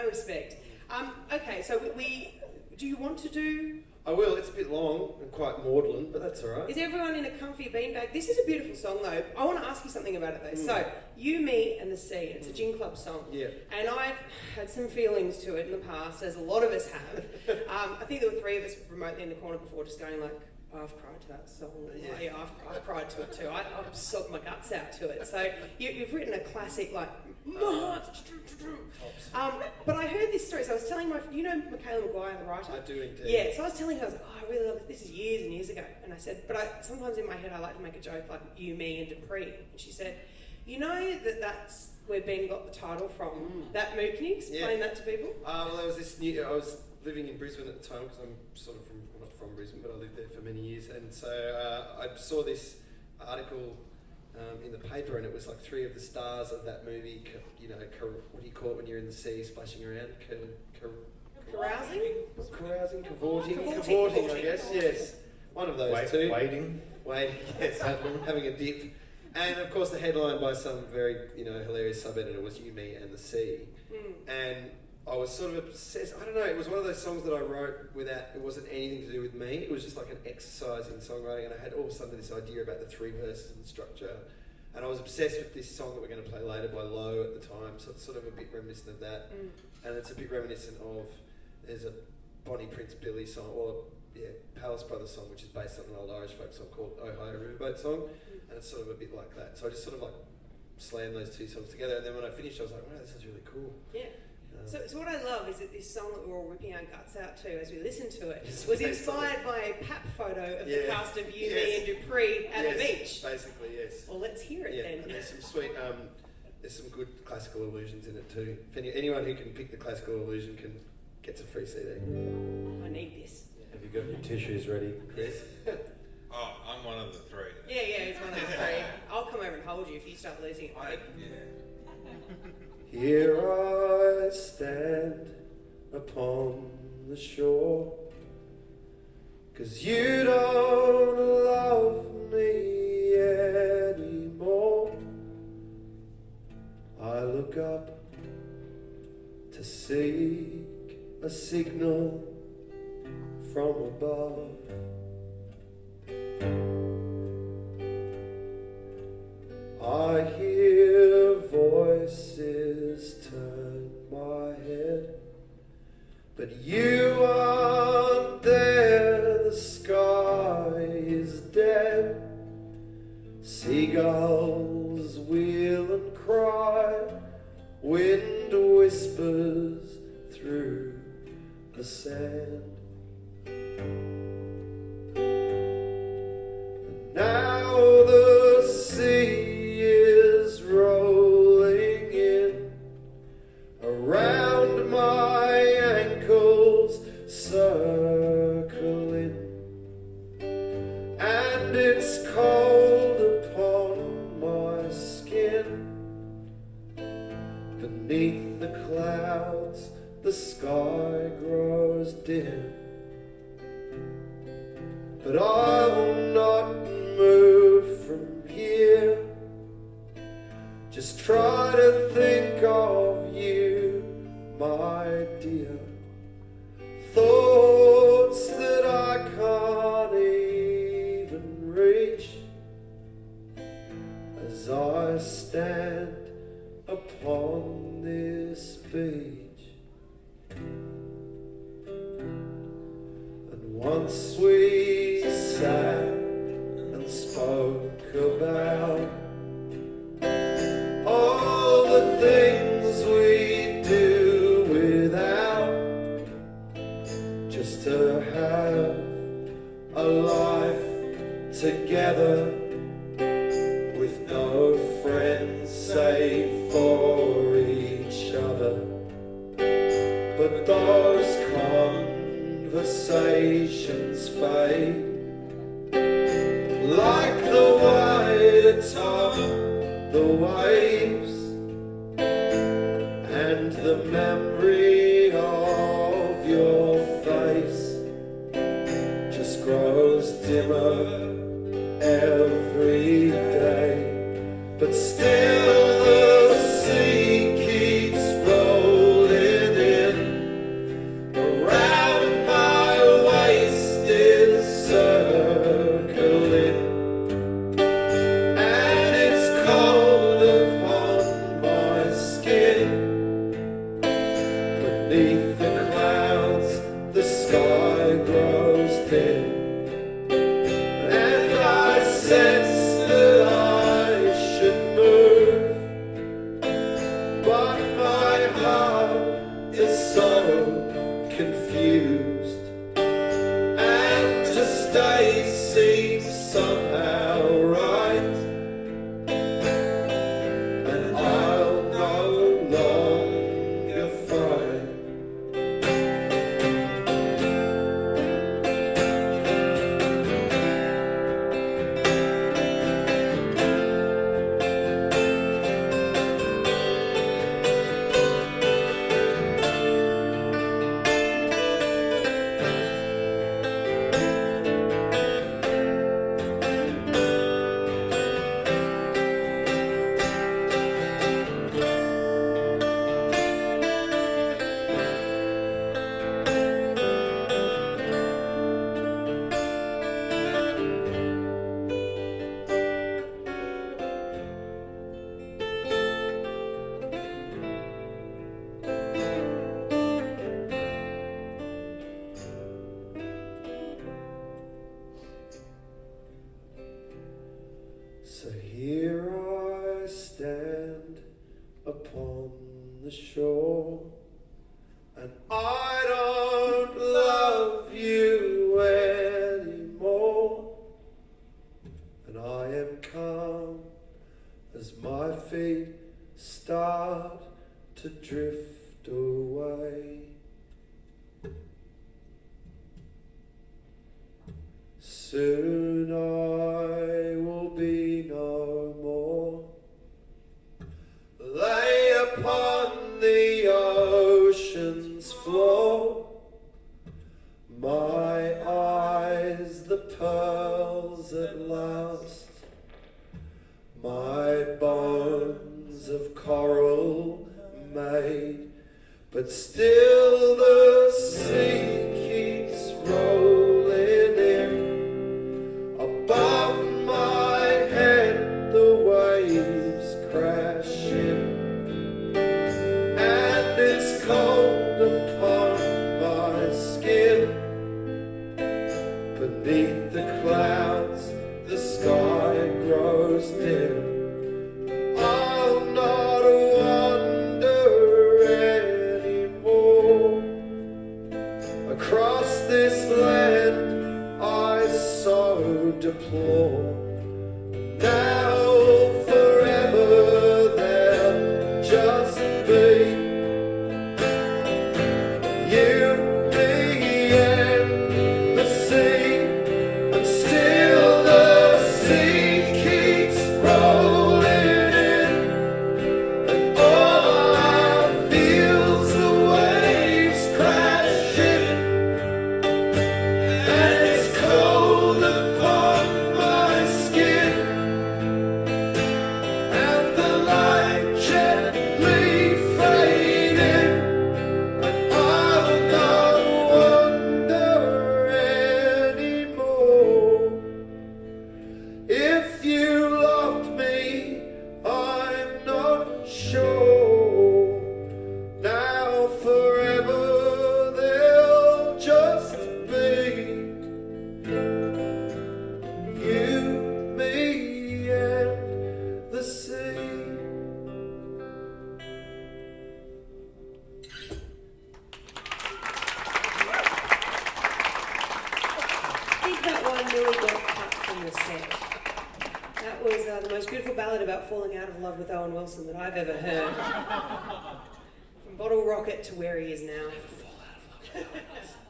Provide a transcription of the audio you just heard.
no respect. Okay, so do you want to do... I will. It's a bit long and quite maudlin, but that's all right. Is everyone in a comfy beanbag? This is a beautiful song, though. I want to ask you something about it, though. So, You, Me and the Sea. It's a gin club song. Yeah. And I've had some feelings to it in the past, as a lot of us have. I think there were 3 of us remotely in the corner before just going like, I've cried to that song. Yeah, I've cried to it too. I've sobbed my guts out to it. So you've written a classic like, but I heard this story. So I was telling you know Michaela Maguire, the writer? I do indeed. Yeah, so I was telling her, I was like, I really love this. This is years and years ago. And I said, but sometimes in my head I like to make a joke like You, Me and Dupree. And she said, you know that's where Ben got the title from. That movie, can you explain that to people? Well, there was this I was living in Brisbane at the time because I'm sort of not from Brisbane, but I lived there for many years. And so I saw this article in the paper, and it was like 3 of the stars of that movie, what do you call it when you're in the sea splashing around? Carousing? Cavorting, I guess, yes. One of those two. Wading, yes, having a dip. And of course the headline by some very, hilarious sub-editor was You, Me and the Sea. And I was sort of obsessed. I don't know, it was one of those songs that I wrote it wasn't anything to do with me. It was just like an exercise in songwriting, and I had all of a sudden this idea about the 3 verses and structure. And I was obsessed with this song that we're going to play later by Low at the time, so it's sort of a bit reminiscent of that. And it's a bit reminiscent of, there's a Bonnie Prince Billy song, Palace Brothers song, which is based on an old Irish folk song called Ohio Riverboat Song, and it's sort of a bit like that. So I just sort of like slammed those 2 songs together, and then when I finished I was like, wow, this is really cool. Yeah. So what I love is that this song that we're all ripping our guts out to as we listen to it was inspired by a pap photo of the cast of You, Me and Dupree at the beach. Basically, yes. Well, let's hear it then. And there's some sweet, there's some good classical allusions in it too. If anyone who can pick the classical allusion gets a free CD. I need this. Have you got your tissues ready, Kris? Oh, I'm one of the 3. Yeah, he's one of the 3. I'll come over and hold you if you start losing it. Here I stand upon the shore, 'cause you don't love me anymore. I look up to seek a signal from above. I hear voices turn my head, but you aren't there. The sky is dead. Seagulls wheel and cry. Wind whispers through the sand. And now the sea is rolling in around my ankles, circling, and it's cold upon my skin. Beneath the clouds the sky grows dim, but I will not move from here. Just try to think of you, my dear. Thoughts that I can't even reach, as I stand upon this beach. And once we sat and spoke about all the things we do without, just to have a life together with no friends save for each other. But those conversations fade like the white atop the waves, and the memory of your face just grows dimmer every day. But still the sea keeps rolling in. Beneath the clouds, the sky grows dim, and I sense that I should move, but my heart is so confused, and to stay seems somehow right, and I'll no longer fight. So here I stand upon the shore, and I don't love you anymore, and I am calm as my feet start to drift away. Soon I will be no more, lay upon the ocean's floor, my eyes the pearls at last, my bones of coral made, but still the sea keeps rolling in. Above my head the waves crash in, and it's cold upon my skin. Beneath the clouds the sky grows dim. I'll not wander anymore. Across this land I so deplore. Now forever there'll just be you, me, and the sea, and still the sea keeps rolling in, and all I feel's the waves crashing, and it's cold upon my skin, and the light gently fading, and I'll not wonder anymore. If you loved me, I'm not sure. Now forever they'll just be you, me, and the sea. I think that one really got cut from the set. That was the most beautiful ballad about falling out of love with Owen Wilson that I've ever heard. From Bottle Rocket to where he is now. Fall out of love with Owen Wilson.